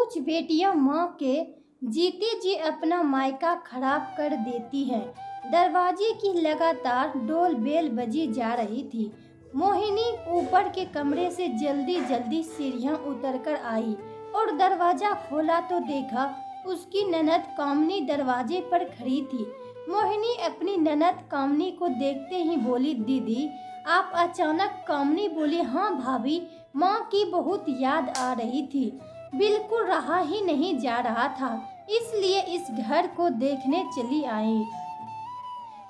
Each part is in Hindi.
कुछ बेटियां माँ के जीते जी अपना मायका खराब कर देती हैं। दरवाजे की लगातार डोल बेल बजी जा रही थी। मोहिनी ऊपर के कमरे से जल्दी जल्दी सीढ़ियां उतरकर आई और दरवाजा खोला तो देखा उसकी ननद कामनी दरवाजे पर खड़ी थी। मोहिनी अपनी ननद कामनी को देखते ही बोली, दीदी आप अचानक? कामनी बोली, हाँ भाभी, माँ की बहुत याद आ रही थी, बिल्कुल रहा ही नहीं जा रहा था, इसलिए इस घर को देखने चली आई।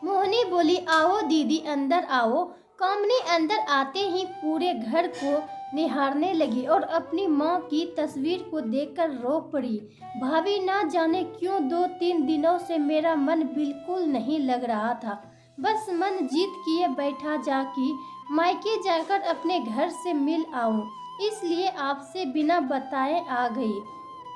मोहिनी बोली, आओ दीदी अंदर आओ। कामनी अंदर आते ही पूरे घर को निहारने लगी और अपनी माँ की तस्वीर को देखकर रो पड़ी। भाभी, ना जाने क्यों 2-3 दिनों से मेरा मन बिल्कुल नहीं लग रहा था। बस मन जीत किए बैठा जा कि मायके जाकर अपने घर से मिल आऊं, इसलिए आपसे बिना बताए आ गई।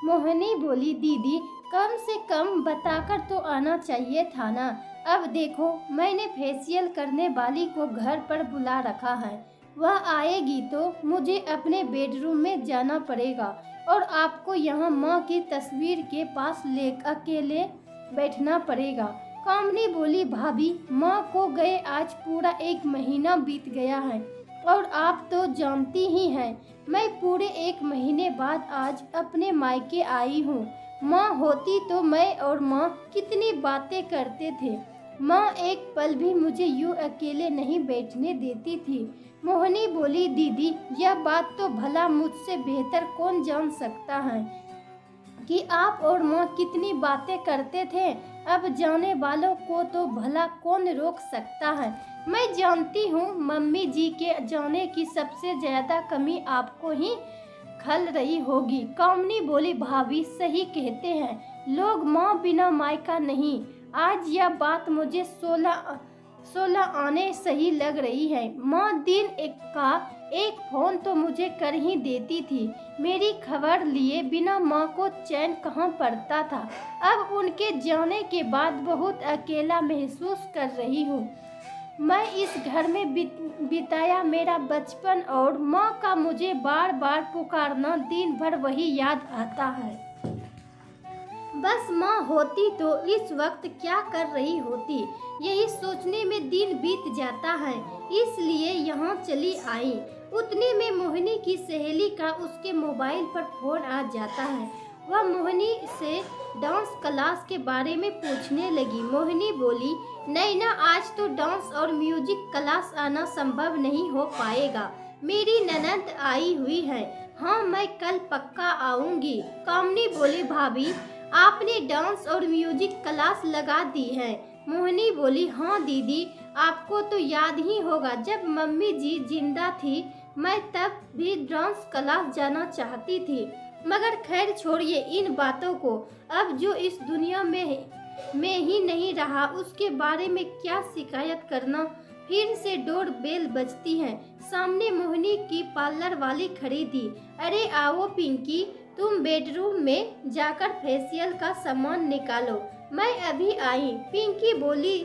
मोहिनी बोली, दीदी कम से कम बताकर तो आना चाहिए था ना। अब देखो मैंने फेशियल करने वाली को घर पर बुला रखा है, वह आएगी तो मुझे अपने बेडरूम में जाना पड़ेगा और आपको यहाँ माँ की तस्वीर के पास अकेले बैठना पड़ेगा। कामनी बोली, भाभी माँ को गए आज पूरा 1 महीना बीत गया है और आप तो जानती ही हैं मैं पूरे 1 महीने बाद आज अपने मायके आई हूँ। माँ होती तो मैं और माँ कितनी बातें करते थे। माँ एक पल भी मुझे यूं अकेले नहीं बैठने देती थी। मोहिनी बोली, दीदी यह बात तो भला मुझसे बेहतर कौन जान सकता है कि आप और माँ कितनी बातें करते थे। अब जाने वालों को तो भला कौन रोक सकता है। मैं जानती हूँ मम्मी जी के जाने की सबसे ज्यादा कमी आपको ही खल रही होगी। कामनी बोली, भाभी सही कहते हैं लोग, माँ बिना मायका नहीं। आज यह बात मुझे 16 आने सही लग रही है। माँ दिन एक फोन तो मुझे कर ही देती थी, मेरी खबर लिए बिना माँ को चैन कहाँ पड़ता था। अब उनके जाने के बाद बहुत अकेला महसूस कर रही हूँ। मैं इस घर में बिताया मेरा बचपन और माँ का मुझे बार बार पुकारना, दिन भर वही याद आता है। बस माँ होती तो इस वक्त क्या कर रही होती, यही सोचने में दिन बीत जाता है, इसलिए यहाँ चली आई। उतने में मोहिनी की सहेली का उसके मोबाइल पर फोन आ जाता है। वह मोहिनी से डांस क्लास के बारे में पूछने लगी। मोहिनी बोली, नहीं ना, आज तो डांस और म्यूजिक क्लास आना संभव नहीं हो पाएगा, मेरी ननद आई हुई है। हाँ मैं कल पक्का आऊंगी। कामनी बोली, भाभी आपने डांस और म्यूजिक क्लास लगा दी है। मोहिनी बोली, हाँ दीदी आपको तो याद ही होगा जब मम्मी जी जिंदा थी मैं तब भी डांस क्लास जाना चाहती थी, मगर खैर छोड़िए इन बातों को। अब जो इस दुनिया में ही नहीं रहा उसके बारे में क्या शिकायत करना। फिर से डोर बेल बजती है। सामने मोहिनी की पार्लर वाली खड़ी थी। अरे आओ पिंकी, तुम बेडरूम में जाकर फेशियल का सामान निकालो, मैं अभी आई। पिंकी बोली,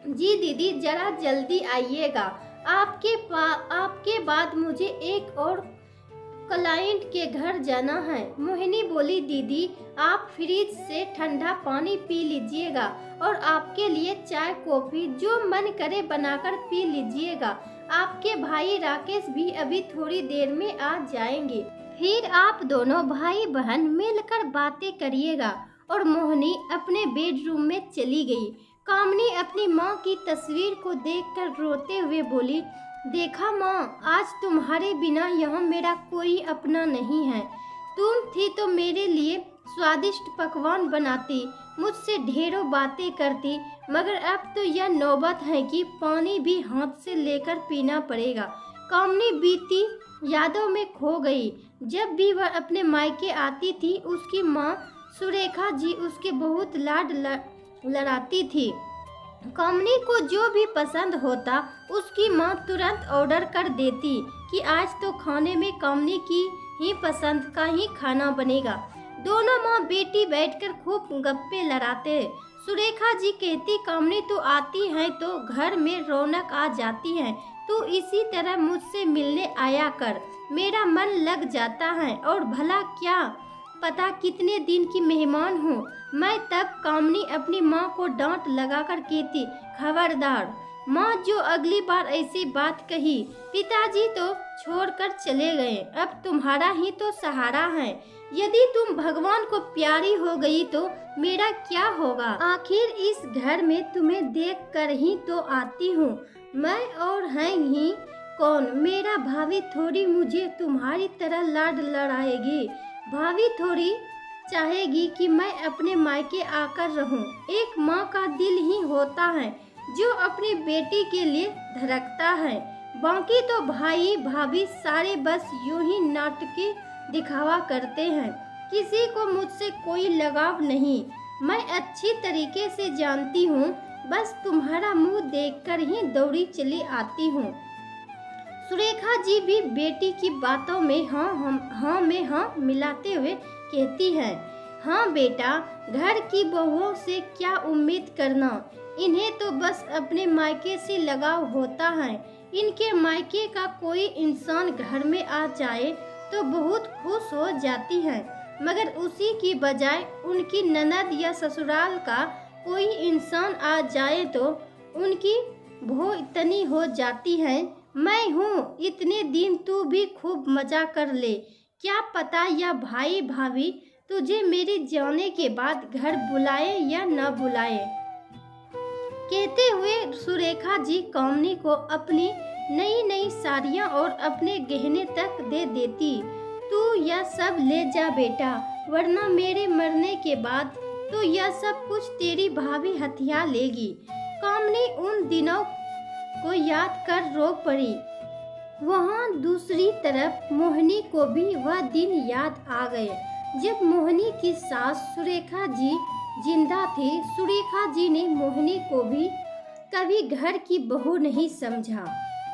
जी दीदी जरा जल्दी आइएगा, आपके बाद मुझे एक और क्लाइंट के घर जाना है। मोहिनी बोली, दीदी आप फ्रिज से ठंडा पानी पी लीजिएगा और आपके लिए चाय कॉफी जो मन करे बनाकर पी लीजिएगा। आपके भाई राकेश भी अभी थोड़ी देर में आ जाएंगे, फिर आप दोनों भाई बहन मिलकर बातें करिएगा। और मोहिनी अपने बेडरूम में चली गई। कामनी अपनी माँ की तस्वीर को देखकर रोते हुए बोली, देखा माँ, आज तुम्हारे बिना यहाँ मेरा कोई अपना नहीं है। तुम थी तो मेरे लिए स्वादिष्ट पकवान बनाती, मुझसे ढेरों बातें करती, मगर अब तो यह नौबत है कि पानी भी हाथ से लेकर पीना पड़ेगा। कामनी बीती यादों में खो गई। जब भी वह अपने मायके आती थी उसकी माँ सुरेखा जी उसके बहुत लाड लड़ाती थी। कामनी को जो भी पसंद होता उसकी माँ तुरंत ऑर्डर कर देती कि आज तो खाने में कामनी की ही पसंद का ही खाना बनेगा। दोनों माँ बेटी बैठकर खूब गप्पे लड़ाते। सुरेखा जी कहती, कामनी तो आती है तो घर में रौनक आ जाती है, तू इसी तरह मुझसे मिलने आया कर, मेरा मन लग जाता है। और भला क्या पता कितने दिन की मेहमान हूँ मैं। तब कामनी अपनी माँ को डांट लगाकर कहती, खबरदार माँ, जो अगली बार ऐसी बात कही। पिताजी तो छोड़कर चले गए, अब तुम्हारा ही तो सहारा है। यदि तुम भगवान को प्यारी हो गई तो मेरा क्या होगा। आखिर इस घर में तुम्हें देख कर ही तो आती हूँ मैं, और है ही कौन। मेरा भाभी थोड़ी मुझे तुम्हारी तरह लाड लड़ाएगी। भाभी थोड़ी चाहेगी कि मैं अपने मायके आकर रहूं। एक माँ का दिल ही होता है जो अपनी बेटी के लिए धड़कता है। बाकी तो भाई भाभी सारे बस यूं ही नाटकी दिखावा करते हैं। किसी को मुझसे कोई लगाव नहीं, मैं अच्छी तरीके से जानती हूँ। बस तुम्हारा मुंह देखकर ही दौड़ी चली आती हूँ। सुरेखा जी भी बेटी की बातों में हाँ में हाँ मिलाते हुए कहती हैं, हाँ बेटा, घर की बहुओं से क्या उम्मीद करना। इन्हें तो बस अपने मायके से लगाव होता है। इनके मायके का कोई इंसान घर में आ जाए तो बहुत खुश हो जाती हैं, मगर उसी की बजाय उनकी ननद या ससुराल का कोई इंसान आ जाए तो उनकी भो इतनी हो जाती है, मैं हूँ इतने दिन, तू भी खूब मजा कर ले। क्या पता या भाई भाभी तुझे मेरे जाने के बाद घर बुलाए या न बुलाए। कहते हुए सुरेखा जी कामनी को अपनी नई नई साड़ियाँ और अपने गहने तक दे देती। तू यह सब ले जा बेटा, वरना मेरे मरने के बाद तो यह सब कुछ तेरी भाभी हथिया लेगी। कामनी उन दिनों को याद कर रो पड़ी। वहाँ दूसरी तरफ मोहिनी को भी वह दिन याद आ गए जब मोहिनी की सास सुरेखा जी जिंदा थी। सुरेखा जी ने मोहिनी को भी कभी घर की बहू नहीं समझा।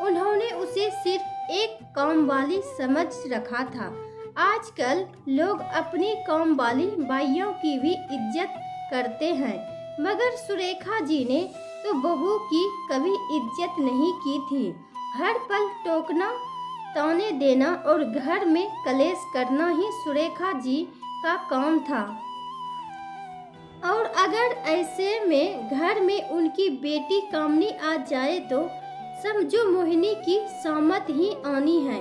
उन्होंने उसे सिर्फ एक काम वाली समझ रखा था। आजकल लोग अपनी काम वाली बाइयों की भी इज्जत करते हैं, मगर सुरेखा जी ने तो बहू की कभी इज्जत नहीं की थी। हर पल टोकना, ताने देना और घर में कलेश करना ही सुरेखा जी का काम था। और अगर ऐसे में घर में उनकी बेटी कामनी आ जाए तो समझो मोहिनी की सामत ही आनी है।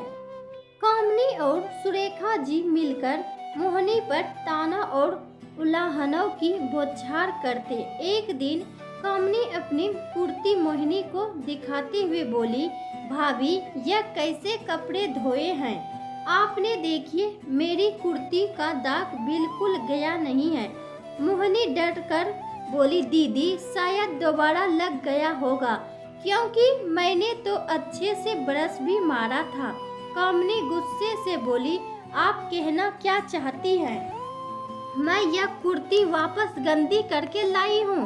कामनी और सुरेखा जी मिलकर मोहिनी पर ताना और उलाहनों की बौछार करते। एक दिन कामनी अपनी कुर्ती मोहिनी को दिखाते हुए बोली, भाभी यह कैसे कपड़े धोए हैं आपने, देखिए मेरी कुर्ती का दाग बिल्कुल गया नहीं है। मोहिनी डर कर बोली, दीदी शायद दोबारा लग गया होगा, क्योंकि मैंने तो अच्छे से ब्रश भी मारा था। कामनी गुस्से से बोली, आप कहना क्या चाहती हैं? मैं यह कुर्ती वापस गंदी करके लाई हूँ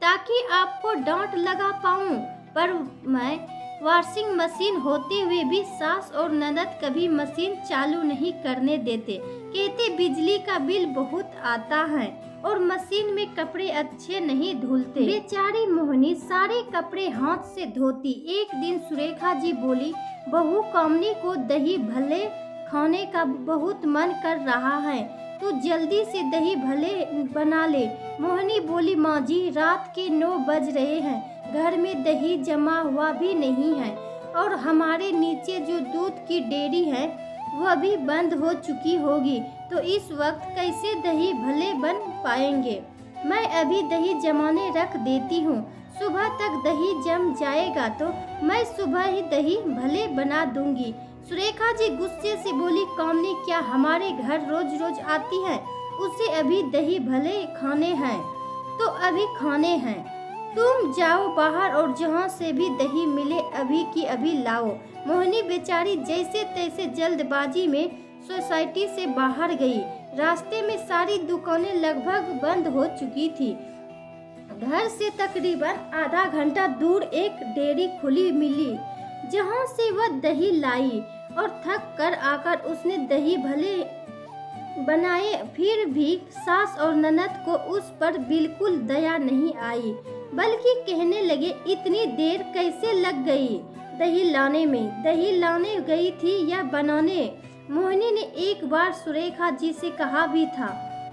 ताकि आपको डांट लगा पाऊँ, पर मैं वॉशिंग मशीन होते हुए भी सास और ननद कभी मशीन चालू नहीं करने देते। कहते बिजली का बिल बहुत आता है और मशीन में कपड़े अच्छे नहीं धुलते। बेचारी मोहिनी सारे कपड़े हाथ से धोती। एक दिन सुरेखा जी बोली, बहू कामनी को दही भल्ले खाने का बहुत मन कर रहा है, तू जल्दी से दही भल्ले बना ले। मोहिनी बोली, माँ जी रात के 9 बज रहे हैं, घर में दही जमा हुआ भी नहीं है और हमारे नीचे जो दूध की डेयरी है वह भी बंद हो चुकी होगी, तो इस वक्त कैसे दही भल्ले बन पाएंगे। मैं अभी दही जमाने रख देती हूँ, सुबह तक दही जम जाएगा तो मैं सुबह ही दही भल्ले बना दूंगी। सुरेखा जी गुस्से से बोली, कामनी क्या हमारे घर रोज रोज आती है? उसे अभी दही भल्ले खाने हैं तो अभी खाने हैं। तुम जाओ बाहर और जहाँ से भी दही मिले अभी की अभी लाओ। मोहिनी बेचारी जैसे तैसे जल्दबाजी में सोसाइटी से बाहर गई। रास्ते में सारी दुकानें लगभग बंद हो चुकी थी। घर से तकरीबन आधा घंटा दूर एक डेयरी खुली मिली जहाँ से वह दही लाई और थक कर आकर उसने दही भले बनाए। फिर भी सास और ननद को उस पर बिल्कुल दया नहीं आई, बल्कि कहने लगे, इतनी देर कैसे लग गई दही लाने में? दही लाने गई थी या बनाने? मोहिनी ने एक बार सुरेखा जी से कहा भी था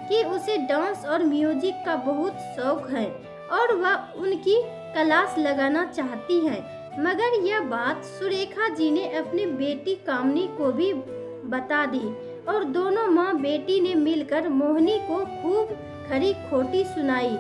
कि उसे डांस और म्यूजिक का बहुत शौक है और वह उनकी क्लास लगाना चाहती है। मगर यह बात सुरेखा जी ने अपनी बेटी कामनी को भी बता दी और दोनों माँ बेटी ने मिलकर मोहिनी को खूब खरी खोटी सुनाई।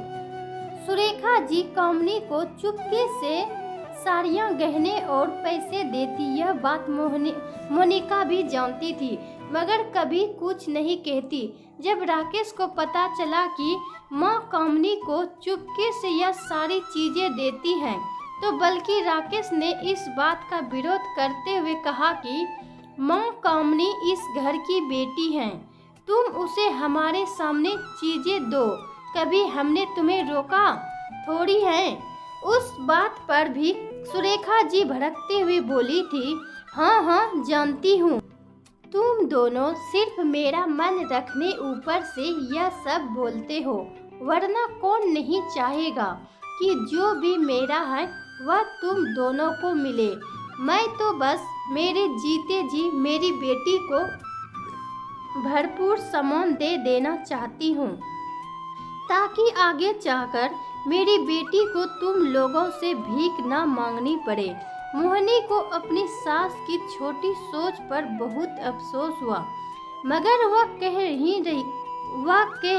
सुरेखा जी कामनी को चुपके से साड़ियाँ, गहने और पैसे देती। यह बात मोनिका भी जानती थी मगर कभी कुछ नहीं कहती। जब राकेश को पता चला कि माँ कामनी को चुपके से यह सारी चीजें देती हैं तो बल्कि राकेश ने इस बात का विरोध करते हुए कहा कि माँ कामनी इस घर की बेटी हैं, तुम उसे हमारे सामने चीजें दो, कभी हमने तुम्हें रोका थोड़ी है। उस बात पर भी सुरेखा जी भड़कते हुए बोली थी, हाँ हाँ जानती हूँ, तुम दोनों सिर्फ मेरा मन रखने ऊपर से यह सब बोलते हो, वरना कौन नहीं चाहेगा कि जो भी मेरा है वह तुम दोनों को मिले। मैं तो बस मेरे जीते जी मेरी बेटी को भरपूर सम्मान दे देना चाहती हूँ ताकि आगे जाकर मेरी बेटी को तुम लोगों से भीख ना मांगनी पड़े। मोहिनी को अपनी सास की छोटी सोच पर बहुत अफसोस हुआ मगर वह कह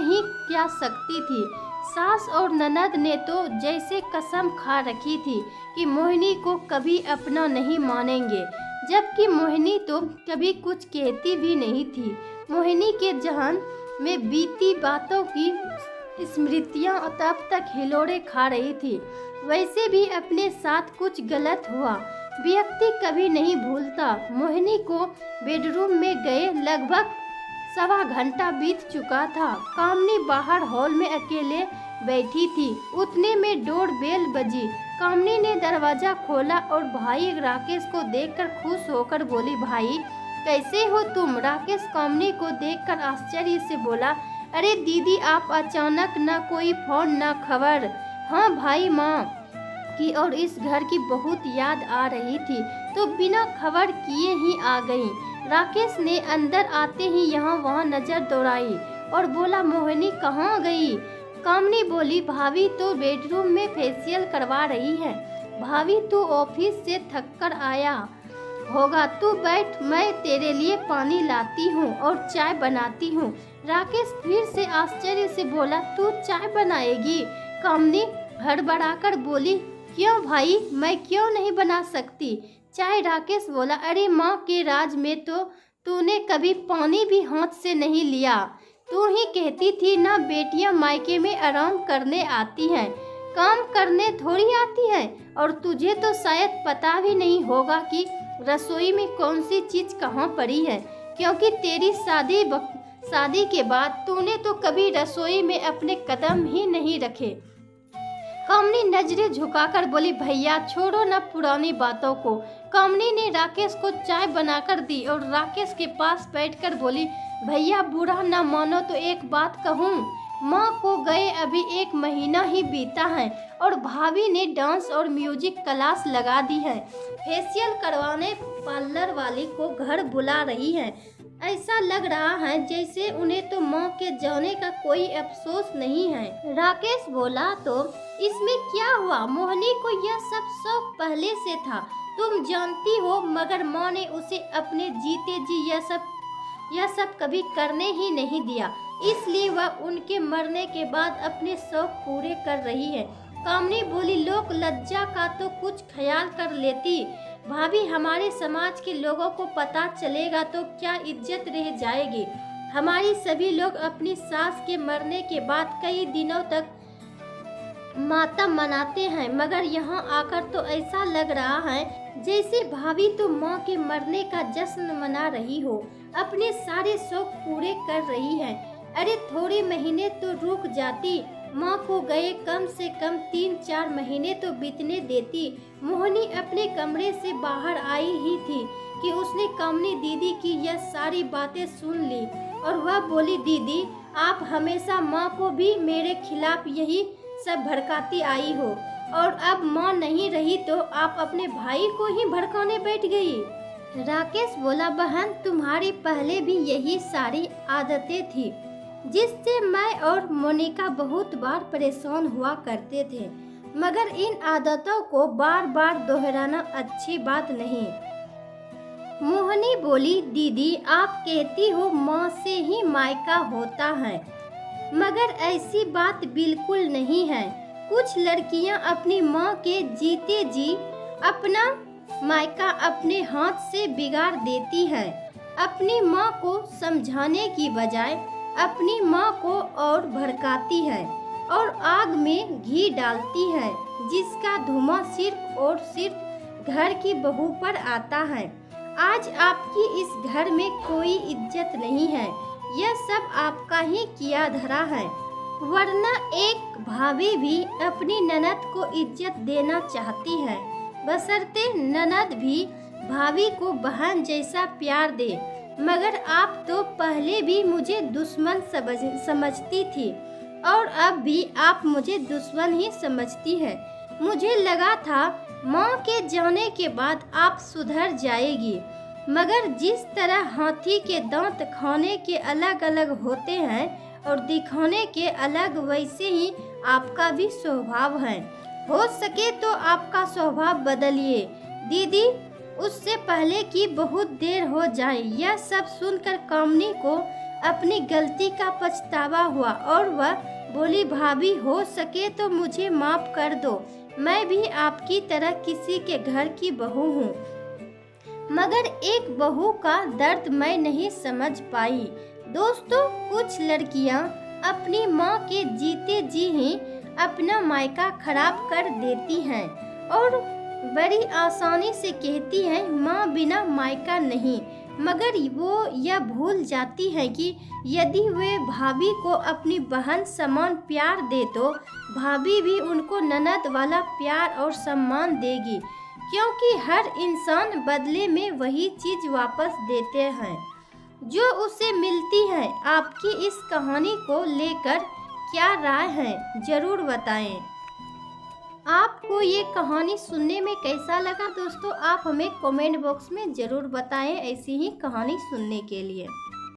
ही क्या सकती थी। सास और ननद ने तो जैसे कसम खा रखी थी कि मोहिनी को कभी अपना नहीं मानेंगे, जबकि मोहिनी तो कभी कुछ कहती भी नहीं थी। मोहिनी के जहन में बीती बातों की स्मृतियां तब तक हिलोड़े खा रही थी। वैसे भी अपने साथ कुछ गलत हुआ व्यक्ति कभी नहीं भूलता। मोहिनी को बेडरूम में गए लगभग 1.25 घंटा बीत चुका था। कामनी बाहर हॉल में अकेले बैठी थी। उतने में डोरबेल बजी। कामनी ने दरवाजा खोला और भाई राकेश को देखकर खुश होकर बोली, भाई कैसे हो तुम? राकेश कामनी को देखकर आश्चर्य से बोला, अरे दीदी आप अचानक, न कोई फोन न खबर। हाँ भाई, माँ की और इस घर की बहुत याद आ रही थी तो बिना खबर किए ही आ गई। राकेश ने अंदर आते ही यहाँ वहाँ नजर दौड़ाई और बोला, मोहिनी कहाँ गई? कामनी बोली, भाभी तो बेडरूम में फेशियल करवा रही है। भाभी तू ऑफिस से थक कर आया होगा, तू बैठ, मैं तेरे लिए पानी लाती हूँ और चाय बनाती हूँ। राकेश फिर से आश्चर्य से बोला, तू चाय बनाएगी? कामनी हड़बड़ाकर बोली, क्यों भाई, मैं क्यों नहीं बना सकती चाय? राकेश बोला, अरे माँ के राज में तो तूने कभी पानी भी हाथ से नहीं लिया। तू ही कहती थी ना बेटियां मायके में आराम करने आती हैं, काम करने थोड़ी आती हैं। और तुझे तो शायद पता भी नहीं होगा कि रसोई में कौन सी चीज कहाँ पड़ी है, क्योंकि तेरी शादी के बाद तूने तो कभी रसोई में अपने कदम ही नहीं रखे। कामनी नजरें झुकाकर बोली, भैया छोड़ो ना पुरानी बातों को। कामनी ने राकेश को चाय बनाकर दी और राकेश के पास बैठकर बोली, भैया बुरा ना मानो तो एक बात कहूँ, माँ को गए अभी 1 महीना ही बीता है और भाभी ने डांस और म्यूजिक क्लास लगा दी है। फेशियल करवाने पार्लर वाली को घर बुला रही है। ऐसा लग रहा है जैसे उन्हें तो माँ के जाने का कोई अफसोस नहीं है। राकेश बोला, तो इसमें क्या हुआ? मोहिनी को यह सब शौक पहले से था, तुम जानती हो, मगर माँ ने उसे अपने जीते जी यह सब कभी करने ही नहीं दिया, इसलिए वह उनके मरने के बाद अपने शौक पूरे कर रही है। कामनी बोली, लोक लज्जा का तो कुछ ख्याल कर लेती भाभी, हमारे समाज के लोगों को पता चलेगा तो क्या इज्जत रह जाएगी। हमारी सभी लोग अपनी सास के मरने के बाद कई दिनों तक मातम मनाते हैं, मगर यहाँ आकर तो ऐसा लग रहा है जैसे भाभी तो माँ के मरने का जश्न मना रही हो, अपने सारे शौक पूरे कर रही है। अरे थोड़े महीने तो रुक जाती, माँ को गए कम से कम 3-4 महीने तो बीतने देती। मोहिनी अपने कमरे से बाहर आई ही थी कि उसने कामनी दीदी की यह सारी बातें सुन ली और वह बोली, दीदी आप हमेशा माँ को भी मेरे खिलाफ यही सब भड़काती आई हो और अब माँ नहीं रही तो आप अपने भाई को ही भड़काने बैठ गई राकेश बोला, बहन तुम्हारी पहले भी यही सारी आदतें थी जिससे मैं और मोनिका बहुत बार परेशान हुआ करते थे, मगर इन आदतों को बार बार दोहराना अच्छी बात नहीं। मोहिनी बोली, दीदी आप कहती हो माँ से ही मायका होता है, मगर ऐसी बात बिल्कुल नहीं है। कुछ लड़कियां अपनी माँ के जीते जी अपना मायका अपने हाथ से बिगाड़ देती है। अपनी माँ को समझाने की बजाय अपनी माँ को और भड़काती है और आग में घी डालती है, जिसका धुआं सिर्फ और सिर्फ घर की बहू पर आता है। आज आपकी इस घर में कोई इज्जत नहीं है, यह सब आपका ही किया धरा है। वरना एक भाभी भी अपनी ननद को इज्जत देना चाहती है, बशर्ते ननद भी भाभी को बहन जैसा प्यार दे। मगर आप तो पहले भी मुझे दुश्मन समझती थी और अब भी आप मुझे दुश्मन ही समझती है। मुझे लगा था माँ के जाने के बाद आप सुधर जाएगी, मगर जिस तरह हाथी के दांत खाने के अलग अलग होते हैं और दिखाने के अलग, वैसे ही आपका भी स्वभाव है। हो सके तो आपका स्वभाव बदलिए दीदी, उससे पहले कि बहुत देर हो जाए। यह सब सुनकर कामनी को अपनी गलती का पछतावा हुआ और वह बोली, भाभी हो सके तो मुझे माफ कर दो, मैं भी आपकी तरह किसी के घर की बहू हूँ, मगर एक बहू का दर्द मैं नहीं समझ पाई। दोस्तों, कुछ लड़कियां अपनी माँ के जीते जी ही अपना मायका खराब कर देती हैं और बड़ी आसानी से कहती हैं माँ बिना मायका नहीं, मगर वो यह भूल जाती है कि यदि वे भाभी को अपनी बहन समान प्यार दे तो भाभी भी उनको ननद वाला प्यार और सम्मान देगी, क्योंकि हर इंसान बदले में वही चीज वापस देते हैं जो उसे मिलती है। आपकी इस कहानी को लेकर क्या राय है, जरूर बताएं। आपको ये कहानी सुनने में कैसा लगा दोस्तों, आप हमें कमेंट बॉक्स में जरूर बताएं ऐसी ही कहानी सुनने के लिए।